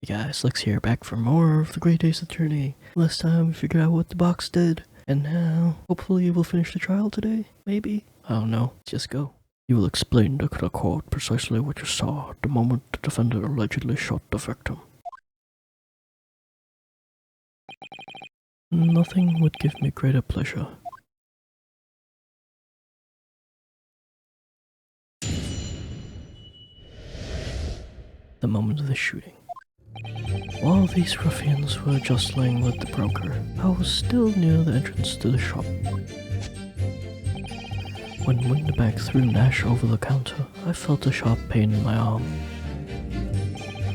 Hey guys, Lex here, back for more of the Great Ace Attorney. Last time we figured out what the box did, and now, hopefully we'll finish the trial today, maybe? I don't know, just go. You will explain to the court precisely what you saw the moment the defendant allegedly shot the victim. Nothing would give me greater pleasure. The moment of the shooting. While these ruffians were jostling with the broker, I was still near the entrance to the shop. When Winterbank threw Nash over the counter, I felt a sharp pain in my arm.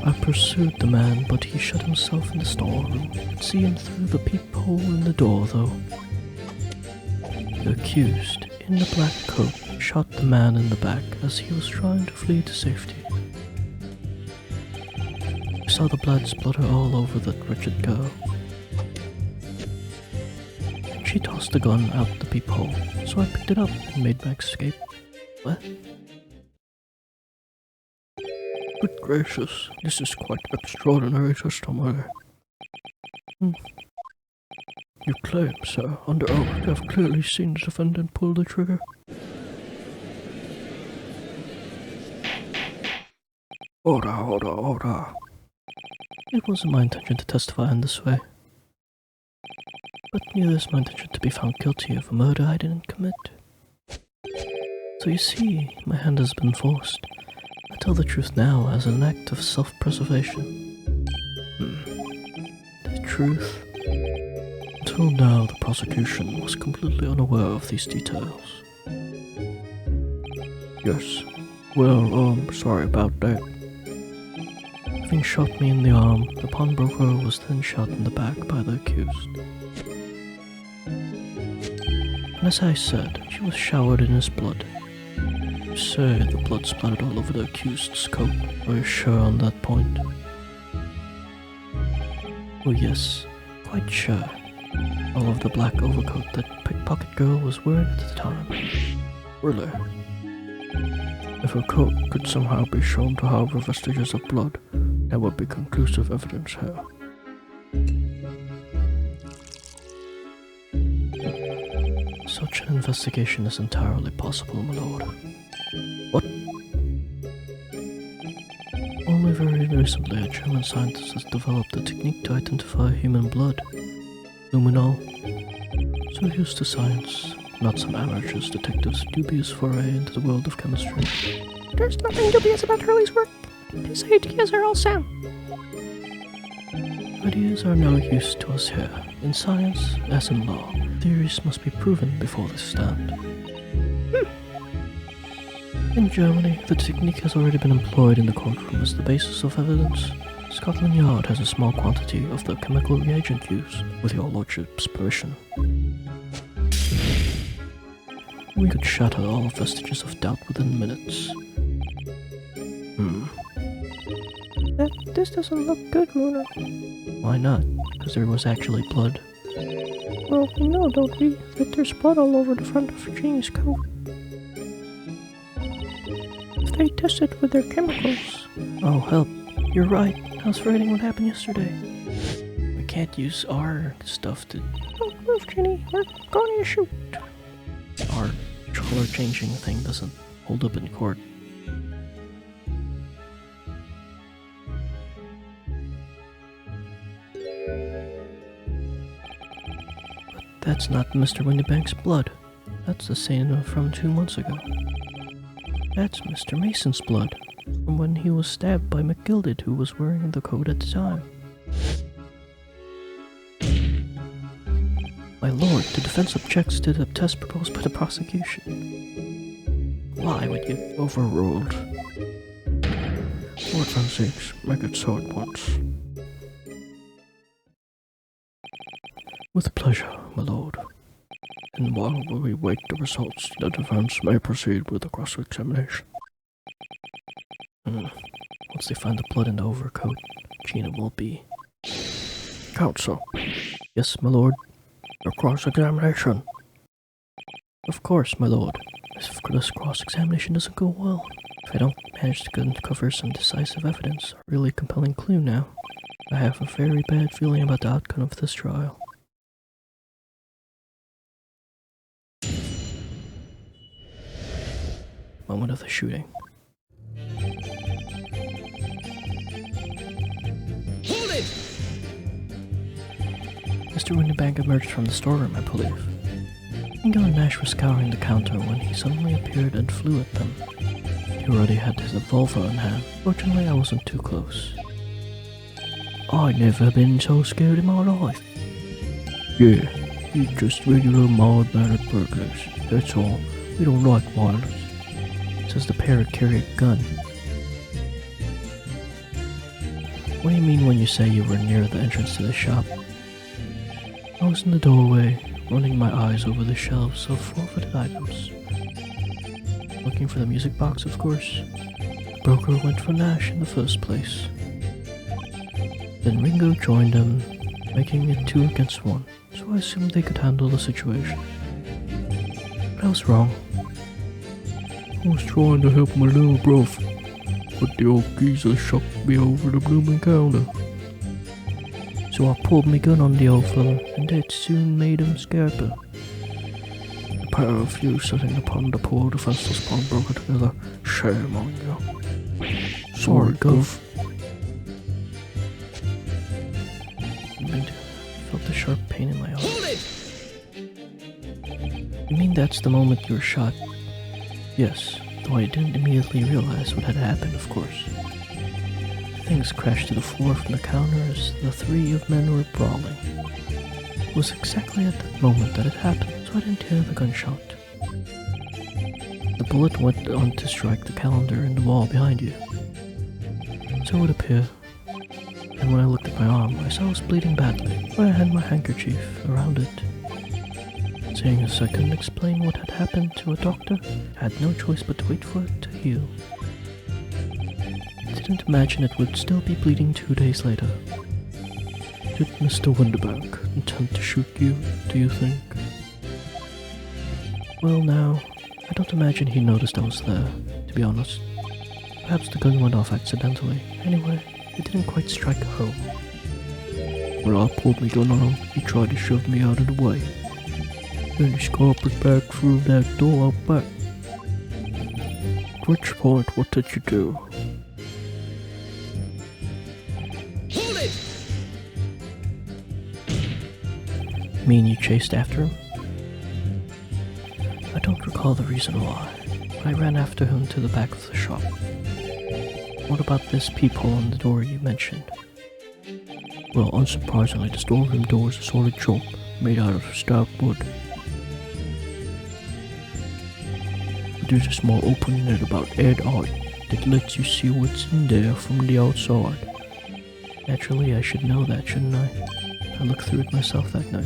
I pursued the man, but he shut himself in the storeroom. I could see him through the peephole in the door, though. The accused, in the black coat, shot the man in the back as he was trying to flee to safety. I saw the blood splutter all over that wretched girl. She tossed the gun out the peephole, so I picked it up and made my escape. What? Good gracious, this is quite extraordinary testimony. You claim, sir, under oath, to have clearly seen the defendant pull the trigger. Order. It wasn't my intention to testify in this way. But neither is my intention to be found guilty of a murder I didn't commit. So you see, my hand has been forced. I tell the truth now as an act of self-preservation. The truth? Until now, the prosecution was completely unaware of these details. Yes. Well, sorry about that. Having shot me in the arm, the pawnbroker was then shot in the back by the accused. And as I said, she was showered in his blood. You say the blood splattered all over the accused's coat. Are you sure on that point? Oh yes, quite sure. All of the black overcoat that pickpocket girl was wearing at the time. Really? If her coat could somehow be shown to harbor vestiges of blood, that would be conclusive evidence here. Such an investigation is entirely possible, my lord. What? Only very recently a German scientist has developed a technique to identify human blood. Luminol. So used to science, not some amateur's detective's dubious foray into the world of chemistry. There's nothing dubious about Hurley's work. His ideas are all sound. Ideas are no use to us here. In science, as in law, theories must be proven before they stand. In Germany, the technique has already been employed in the courtroom as the basis of evidence. Scotland Yard has a small quantity of the chemical reagent used, with your lordship's permission. We could shatter all vestiges of doubt within minutes. This doesn't look good, Runer. Why not? Because there was actually blood. Well, we know, don't we, that there's blood all over the front of Virginia's coat. If they tested with their chemicals... Oh, help. You're right. I was forgetting what happened yesterday. We can't use our stuff to... Don't move, Jenny. We're going to shoot. Our color-changing thing doesn't hold up in court. That's not Mr. Winterbank's blood. That's the same from 2 months ago. That's Mr. Mason's blood, from when he was stabbed by McGilded, who was wearing the coat at the time. My lord, the defense objects to the test proposed by the prosecution. Why would you? Overruled. Lord Francis, make it so at once. With pleasure, my lord. And while we wait the results, the defense may proceed with the cross-examination. Once they find the blood in the overcoat, Gina will be... Counsel. Yes, my lord. The cross-examination. Of course, my lord. If this cross-examination doesn't go well, if I don't manage to uncover some decisive evidence, a really compelling clue now, I have a very bad feeling about the outcome of this trial. Moment of the shooting. Hold it! Mr. Winterbank emerged from the storeroom, I believe. Ringo and Nash were scouring the counter when he suddenly appeared and flew at them. He already had his revolver in hand. Fortunately, I wasn't too close. I'd never been so scared in my life. Yeah, he's just regular mild-mannered burglars. That's all. We don't like violence. Says the pair who carry a gun. What do you mean when you say you were near the entrance to the shop? I was in the doorway, running my eyes over the shelves of forfeited items. Looking for the music box, of course. The broker went for Nash in the first place. Then Ringo joined them, making it 2 against 1, so I assumed they could handle the situation. But I was wrong. I was trying to help my little bruv, but the old geezer shoved me over the blooming counter. So I pulled my gun on the old fella, and that soon made him scarper. The pair of you sitting upon the poor defenseless pawnbroker together, shame on you. Sorry, Gov. I felt a sharp pain in my arm. Hold it! You mean that's the moment you were shot? Yes, though I didn't immediately realize what had happened, of course. Things crashed to the floor from the counter as the 3 of men were brawling. It was exactly at that moment that it happened, so I didn't hear the gunshot. The bullet went on to strike the calendar in the wall behind you. So it would appear. And when I looked at my arm, I saw it was bleeding badly, but I had my handkerchief around it. Seeing as I couldn't explain what had happened to a doctor, I had no choice but to wait for it to heal. I didn't imagine it would still be bleeding 2 days later. Did Mr. Winterbank intend to shoot you, do you think? Well now, I don't imagine he noticed I was there, to be honest. Perhaps the gun went off accidentally. Anyway, it didn't quite strike home. When I pulled my gun on him, he tried to shove me out of the way. Then he scampered back through that door out back. At which point, what did you do? Hold it! Mean you chased after him? I don't recall the reason why, but I ran after him to the back of the shop. What about this peephole on the door you mentioned? Well, unsurprisingly, the storeroom door is a solid chunk made out of stout wood. But there's a small opening at about head height that lets you see what's in there from the outside. Naturally, I should know that, shouldn't I? I looked through it myself that night.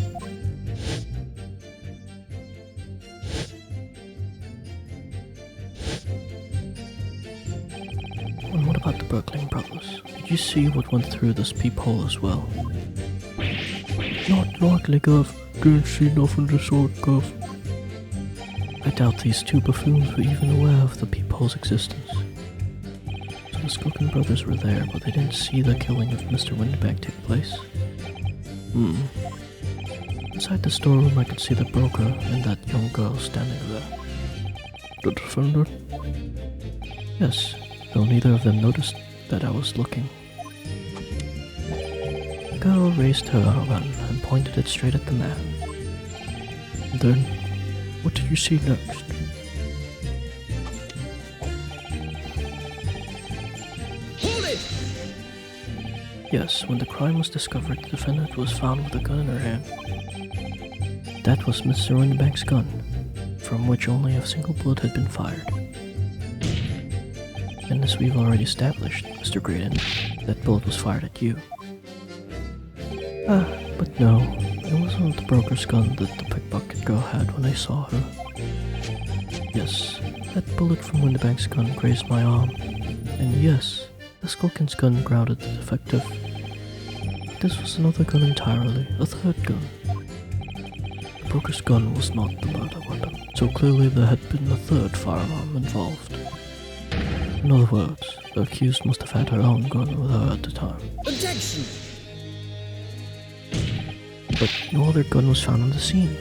And what about the Berkling brothers? Did you see what went through this peephole as well? Not likely, Gov. Didn't see nothing of the sort, Gov. I doubt these 2 buffoons were even aware of the peephole's existence. So the Skilkin brothers were there, but they didn't see the killing of Mr. Winterbank take place? Inside the storeroom I could see the broker and that young girl standing there. The defendant? Yes, though neither of them noticed that I was looking. The girl raised her gun and pointed it straight at the man. Then, what did you see next? Hold it! Yes, when the crime was discovered, the defendant was found with a gun in her hand. That was Mr. Winterbank's gun, from which only a single bullet had been fired. And as we've already established, Mr. Graydon, that bullet was fired at you. But no, it wasn't the broker's gun that the pickpocket girl had when I saw her. Yes, that bullet from Winterbank's gun grazed my arm, and yes, the Skulkin's gun grounded the detective. But this was another gun entirely, a third gun. The broker's gun was not the murder weapon, so clearly there had been a third firearm involved. In other words, the accused must have had her own gun with her at the time. Objection! but no other gun was found on the scene.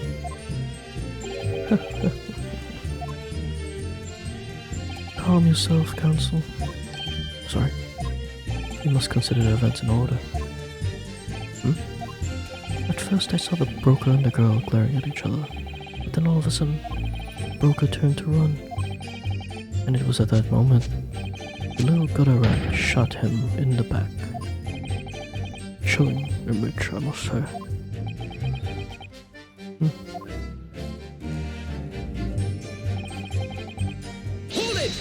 Calm yourself, Counsel. Sorry. You must consider the events in order. At first I saw the broker and the girl glaring at each other, but then all of a sudden, the broker turned to run. And it was at that moment, the little gutter rat shot him in the back. Chilling image, I must say. Hold it!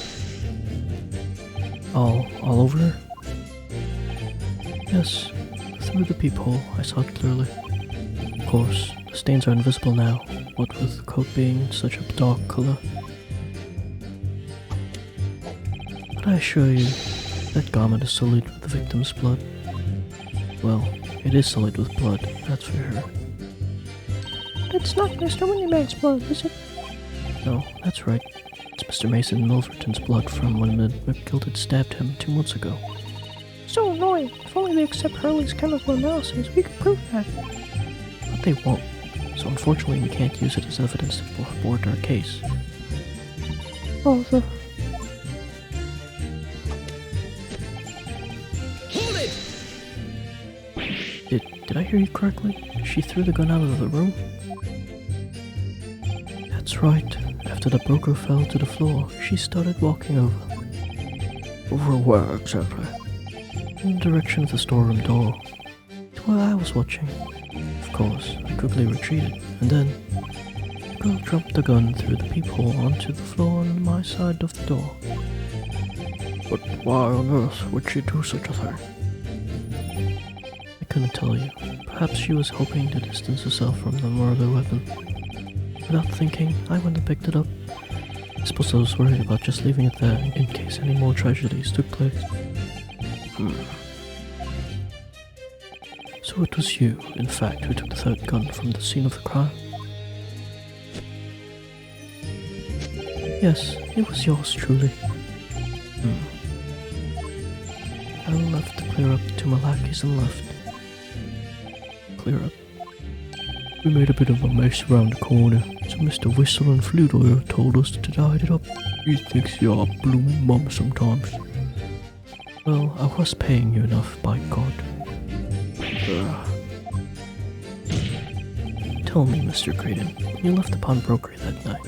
All over her? Yes, through the peephole I saw it clearly. Of course, the stains are invisible now, what with the coat being such a dark color. But I assure you, that garment is sullied with the victim's blood. Well, it is sullied with blood, that's for sure. It's not Mr. Windyman's blood, is it? No, that's right. It's Mr. Mason Milverton's blood from when the McGilt stabbed him 2 months ago. So annoying. If only they accept Hurley's chemical analysis, we could prove that. But they won't, so unfortunately we can't use it as evidence to support our case. Oh, Hold it! Did I hear you correctly? She threw the gun out of the room? That's right. After the broker fell to the floor, she started walking over. Over where exactly? In the direction of the storeroom door, to where I was watching. Of course, I quickly retreated, and then the girl dropped the gun through the peephole onto the floor on my side of the door. But why on earth would she do such a thing? I couldn't tell you. Perhaps she was hoping to distance herself from the murder weapon. Without thinking, I went and picked it up. I suppose I was worried about just leaving it there in case any more tragedies took place. So it was you, in fact, who took the third gun from the scene of the crime? Yes, it was yours truly. I left to clear up to my lackeys and left. Clear up. We made a bit of a mess around the corner, so Mr. Whistle and Flute Oil told us to tidy it up. He thinks you're a bloomin' mum sometimes. Well, I was paying you enough, by God. Tell me, Mr. Creighton, when you left the pawnbrokery that night,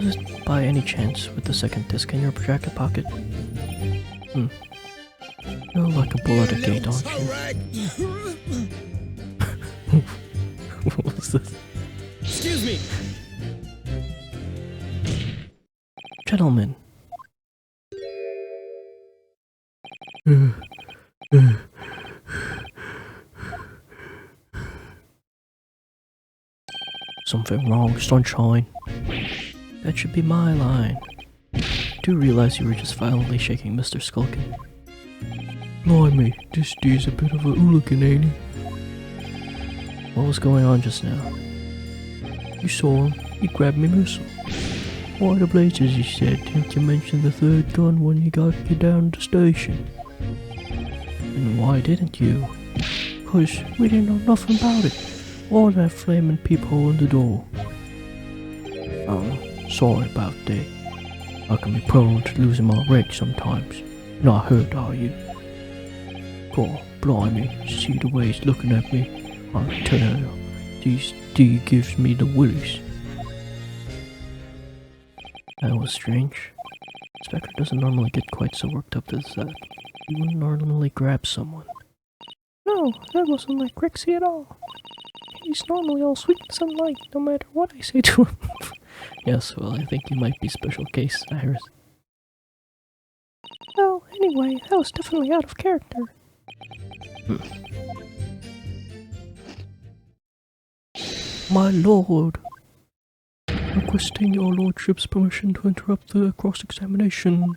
was it by any chance with the second disc in your jacket pocket? You're like a bull at a gate, aren't you? What was this? Excuse me! Gentlemen. Something wrong, sunshine. That should be my line. Do realize you were just violently shaking Mr. Skulkin. Blimey, this dude's a bit of a hooligan, ain't he? What was going on just now? You saw him. He grabbed me missile. Why the blazes, he said, didn't you mention the third gun when you got you down to the station? And why didn't you? 'Cause we didn't know nothing about it. Or that flaming peephole in the door. Oh, sorry about that. I can be prone to losing my reg sometimes. Not hurt, are you? God, blimey, see the way he's looking at me. I tell you, this D gives me the willies. That was strange. Spectre doesn't normally get quite so worked up as that. He wouldn't normally grab someone. no, that wasn't like Rexy at all. He's normally all sweet and sunlight, no matter what I say to him. Yes, well, I think you might be special case, Iris. Well, anyway, that was definitely out of character. My lord! Requesting your lordship's permission to interrupt the cross-examination.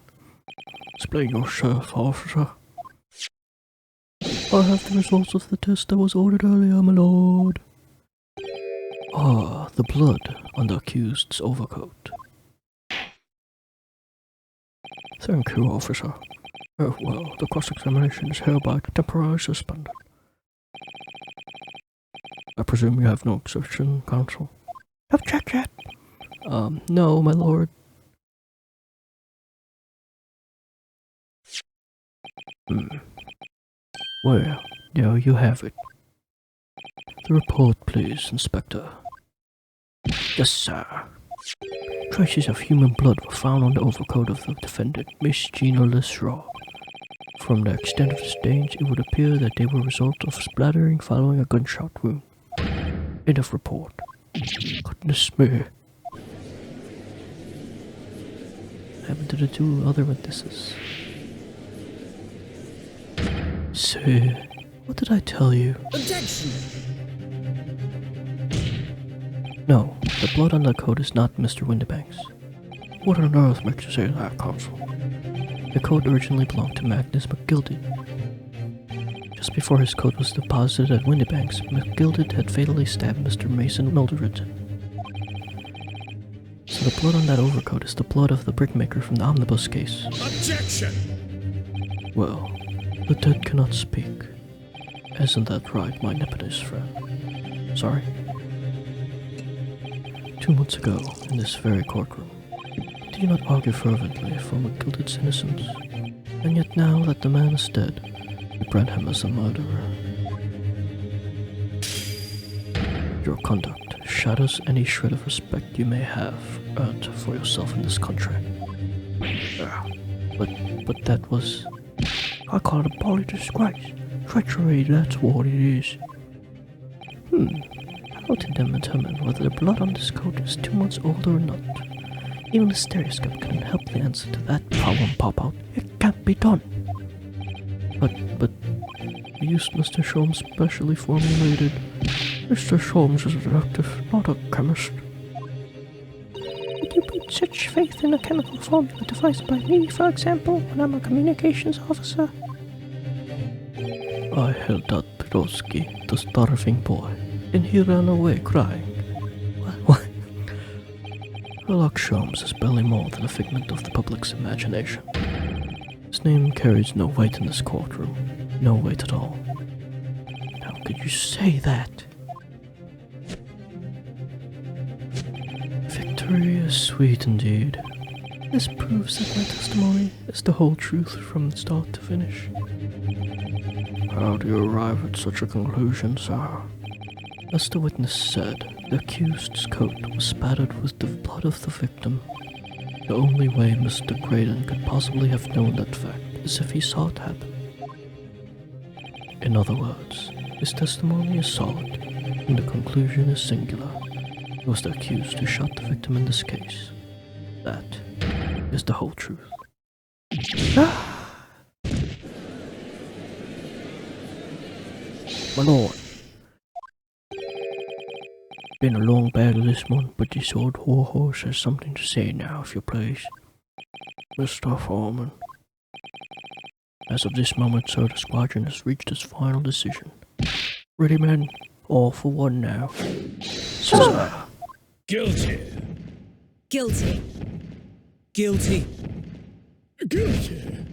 Explain yourself, officer. I have the results of the test that was ordered earlier, my lord. Ah, the blood on the accused's overcoat. Thank you, officer. Well, the cross-examination is hereby temporarily suspended. I presume you have no objection, Counsel? Objection. No, my lord. Well, there you have it. The report, please, Inspector. Yes, sir. Traces of human blood were found on the overcoat of the defendant, Miss Gina Lesraw. From the extent of the stains, it would appear that they were a result of splattering following a gunshot wound. End of report. Goodness me. What happened to the two other witnesses? Say, what did I tell you? Objection! No, the blood on the coat is not Mr. Windibank's. What on earth makes you say that, Consul? The coat originally belonged to Magnus McGilded. Just before his coat was deposited at Windibank's, McGilded had fatally stabbed Mr. Mason Milderedson. So the blood on that overcoat is the blood of the brickmaker from the omnibus case. Objection! Well, the dead cannot speak. Isn't that right, my Nepenthes friend? Sorry? 2 months ago, in this very courtroom, did you not argue fervently for McGilded's innocence? And yet now that the man is dead, you brand him as a murderer. Your conduct shadows any shred of respect you may have earned for yourself in this country. But that was... I call it a bally disgrace. Treachery, that's what it is. How did they determine whether the blood on this coat is 2 months old or not? Even the stereoscope couldn't help the answer to that problem pop out. It can't be done. But we used Mr. Sholmes' specially formulated... Mr. Sholmes is a detective, not a chemist. Would you put such faith in a chemical formula devised by me, for example, when I'm a communications officer? I held out Pedosky, the starving boy, and he ran away crying. What? Sherlock Sholmes is barely more than a figment of the public's imagination. His name carries no weight in this courtroom. No weight at all. How could you say that? Victory is sweet indeed. This proves that my testimony is the whole truth from start to finish. How do you arrive at such a conclusion, sir? As the witness said, the accused's coat was spattered with the blood of the victim. The only way Mr. Graydon could possibly have known that fact is if he saw it happen. In other words, his testimony is solid, and the conclusion is singular. It was the accused who shot the victim in this case. That is the whole truth. My lord. Been a long battle this one, but this old horse has something to say now, if you please. Mr. Foreman. As of this moment, sir, the squadron has reached its final decision. Ready, men? All for one now. Sir. Guilty! Guilty. Guilty! Guilty!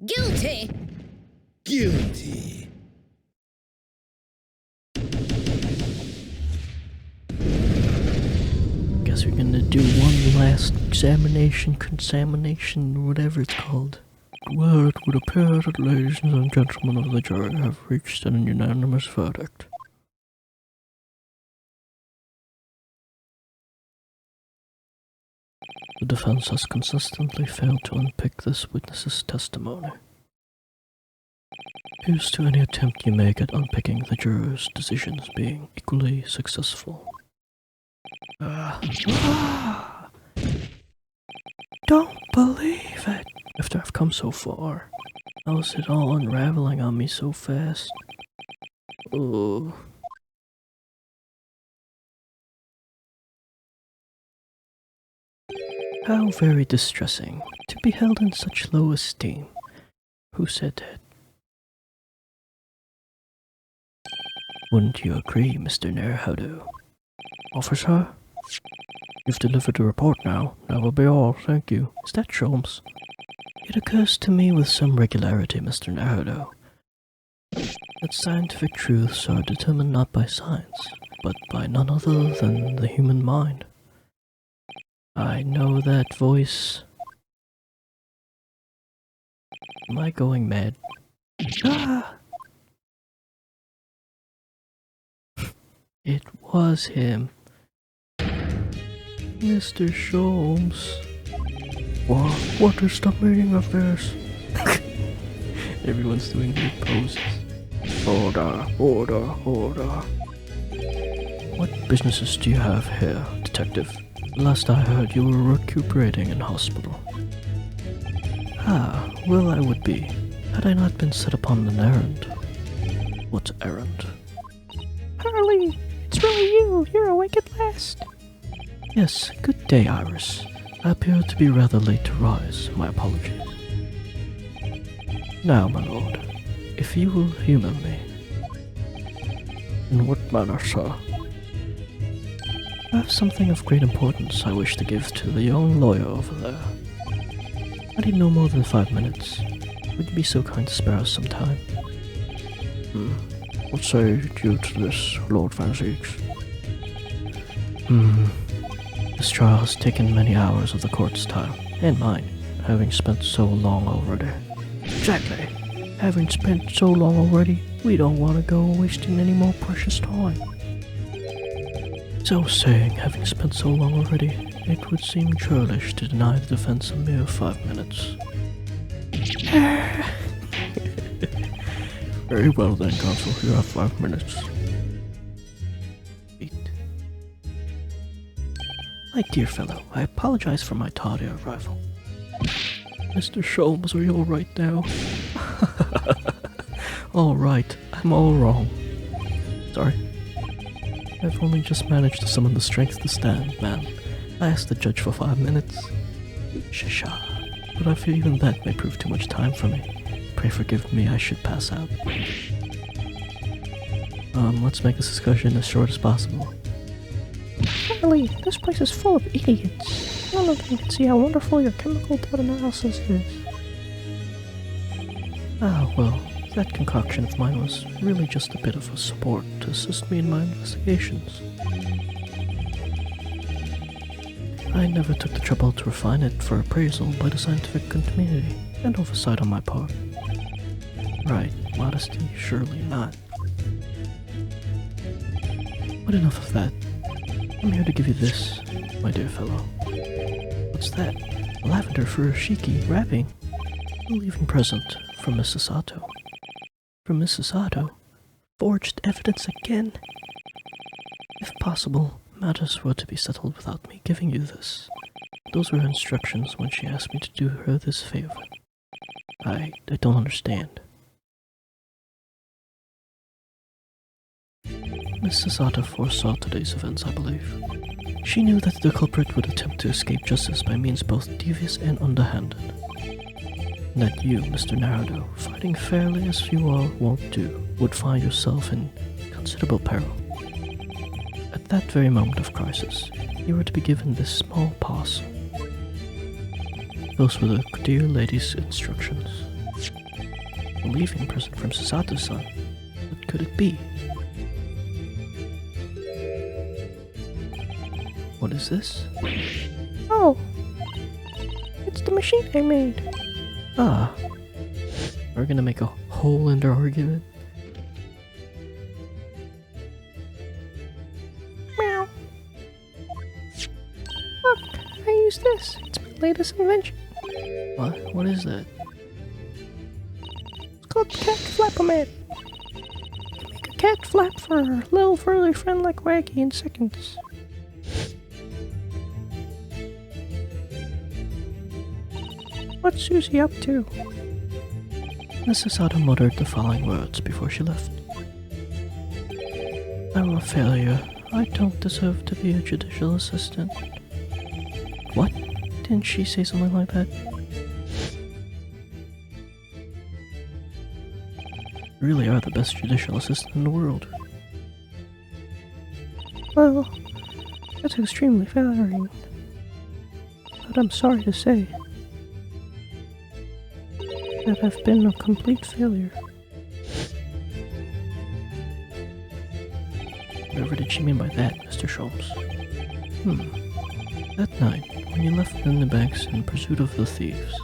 Guilty. Guilty! Guess we're gonna do one last contamination, whatever it's called. Well, it would appear that ladies and gentlemen of the jury have reached an unanimous verdict. The defense has consistently failed to unpick this witness's testimony. Here's to any attempt you make at unpicking the jurors' decisions being equally successful. Don't believe it. After I've come so far, how is it all unraveling on me so fast? Oh. How very distressing to be held in such low esteem. Who said that? Wouldn't you agree, Mr. Naruhodo? Officer, you've delivered the report now. That will be all, thank you. Is that Sholmes? It occurs to me with some regularity, Mr. Naruhodo, that scientific truths are determined not by science, but by none other than the human mind. I know that voice. Am I going mad? Ah! It was him. Mr. Sholmes. What is the meaning of this? Everyone's doing weird poses. Order. What businesses do you have here, detective? Last I heard, you were recuperating in hospital. Ah, well I would be, had I not been set upon an errand. What errand? Harley, it's really you. You're awake at last. Yes, good day, Iris. I appear to be rather late to rise. My apologies. Now, my lord, if you will humour me. In what manner, sir? I have something of great importance I wish to give to the young lawyer over there. I need no more than 5 minutes. Would you be so kind to spare us some time? What say you to this, Lord Van Zieks? This trial has taken many hours of the court's time, and mine, having spent so long already. Exactly. Having spent so long already, we don't want to go wasting any more precious time. So saying, having spent so long already, it would seem churlish to deny the defense a mere 5 minutes. Very well then, counsel. You have 5 minutes. My dear fellow, I apologize for my tardy arrival. Mr. Sholmes, are you alright now? Alright, I'm all wrong. Sorry. I've only just managed to summon the strength to stand, man. I asked the judge for 5 minutes. Shisha. But I fear even that may prove too much time for me. Pray forgive me, I should pass out. Let's make this discussion as short as possible. Harley, this place is full of idiots. None of them can see how wonderful your chemical blood analysis is. Ah, well, that concoction of mine was really just a bit of a support to assist me in my investigations. I never took the trouble to refine it for appraisal by the scientific community, and oversight on my part. Right, modesty, surely not. But enough of that. I'm here to give you this, my dear fellow. What's that? Lavender furoshiki wrapping. A leaving present from Mrs. Sato. From Mrs. Sato? Forged evidence again? If possible, matters were to be settled without me giving you this. Those were her instructions when she asked me to do her this favor. I don't understand. Mrs. Sato foresaw today's events, I believe. She knew that the culprit would attempt to escape justice by means both devious and underhanded. And that you, Mr. Naruto, fighting fairly as you are wont do, would find yourself in considerable peril. At that very moment of crisis, you were to be given this small parcel. Those were the dear lady's instructions. A leaving present from Sasato-san. What could it be? What is this? Oh! It's the machine I made. Ah. We're gonna make a hole in their argument? Meow. Look, I use this. It's my latest invention. What? What is that? It's called Cat Flap-O-Man. Make a cat flap for her little furry friend like Waggy in seconds. What's Susie up to? Mrs. Sato muttered the following words before she left. I'm a failure. I don't deserve to be a judicial assistant. What? Didn't she say something like that? You really are the best judicial assistant in the world. Well, that's extremely flattering. But I'm sorry to say that I've been a complete failure. Whatever did she mean by that, Mr. Sholmes? That night, when you left in the banks in pursuit of the thieves,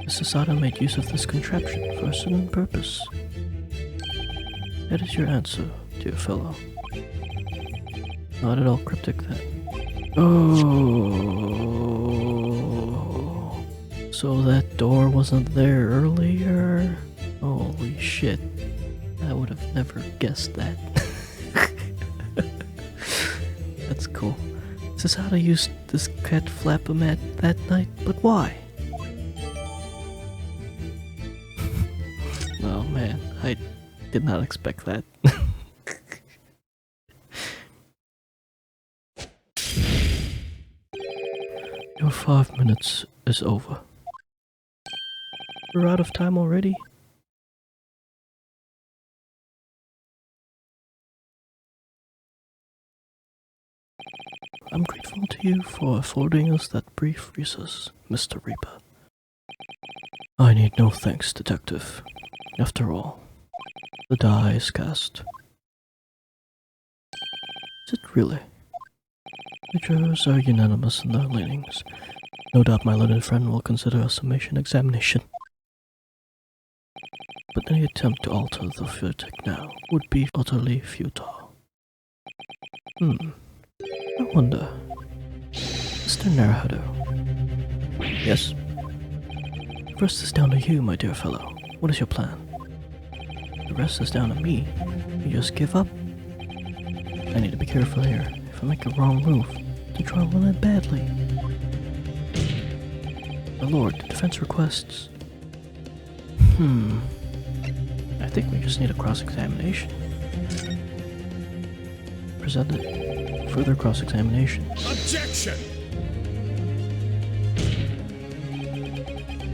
Mrs. Sada made use of this contraption for a certain purpose. That is your answer, dear fellow. Not at all cryptic then. Oh, so that door wasn't there earlier? Holy shit. I would have never guessed that. That's cool. This is how to use this cat flap-o-mat that night, but why? Oh man, I did not expect that. Your 5 minutes is over. We're out of time already? I'm grateful to you for affording us that brief recess, Mr. Reaper. I need no thanks, Detective. After all, the die is cast. Is it really? The jurors are unanimous in their leanings. No doubt my learned friend will consider a summation examination. But any attempt to alter the verdict now would be utterly futile. I wonder, Mr. Naruhodo. Yes? The rest is down to you, my dear fellow. What is your plan? The rest is down to me. You just give up? I need to be careful here. If I make a wrong move, the trial will end badly. My lord, the defense requests. I think we just need a cross-examination. Present it. Further cross-examination. Objection!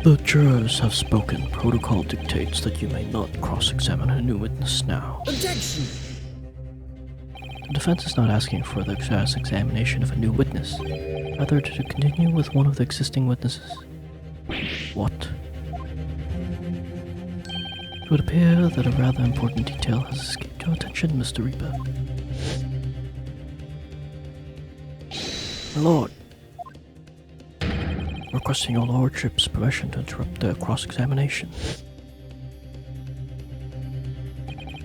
The jurors have spoken. Protocol dictates that you may not cross-examine a new witness now. Objection! The defense is not asking for the cross-examination of a new witness, rather to continue with one of the existing witnesses. What? It would appear that a rather important detail has escaped your attention, Mr. Reaper. My lord, requesting your lordship's permission to interrupt the cross-examination.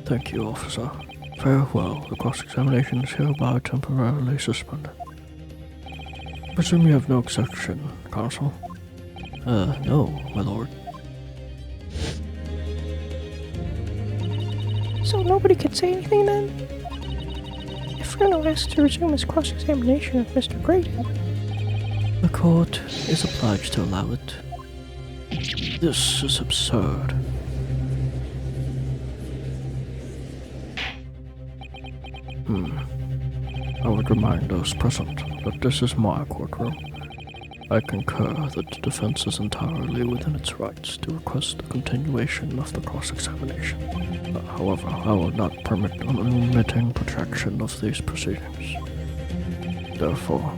Thank you, officer. Farewell. The cross-examination is hereby temporarily suspended. I presume you have no objection, counsel? No, my lord. So nobody can say anything then? If Bruno asks to resume his cross-examination of Mr. Graydon, The court is obliged to allow it. This is absurd. I would remind those present that this is my courtroom. I concur that the defense is entirely within its rights to request the continuation of the cross-examination. However, I will not permit an unremitting protraction of these proceedings. Therefore,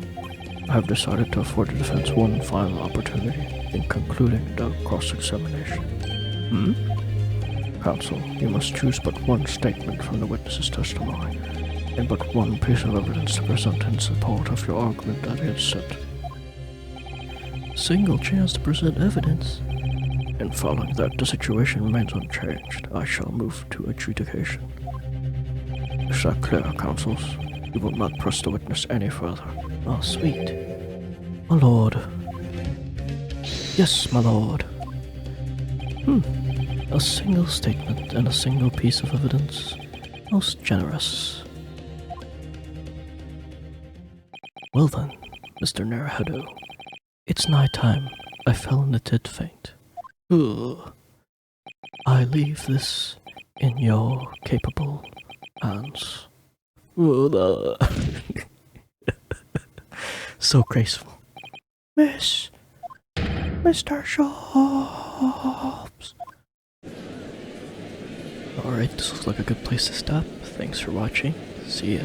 I have decided to afford the defense one final opportunity in concluding the cross-examination. Counsel, you must choose but one statement from the witness's testimony, and but one piece of evidence to present in support of your argument at the outset. Single chance to present evidence. And following that the situation remains unchanged, I shall move to adjudication. Is that clear, counsels? You will not press the witness any further. Oh, sweet. My lord. Yes, my lord. A single statement and a single piece of evidence. Most generous. Well then, Mr. Naruhodo. It's night time. I fell in a dead faint. I leave this in your capable hands. So graceful. Mr. Sholmes. Alright, this looks like a good place to stop. Thanks for watching. See ya.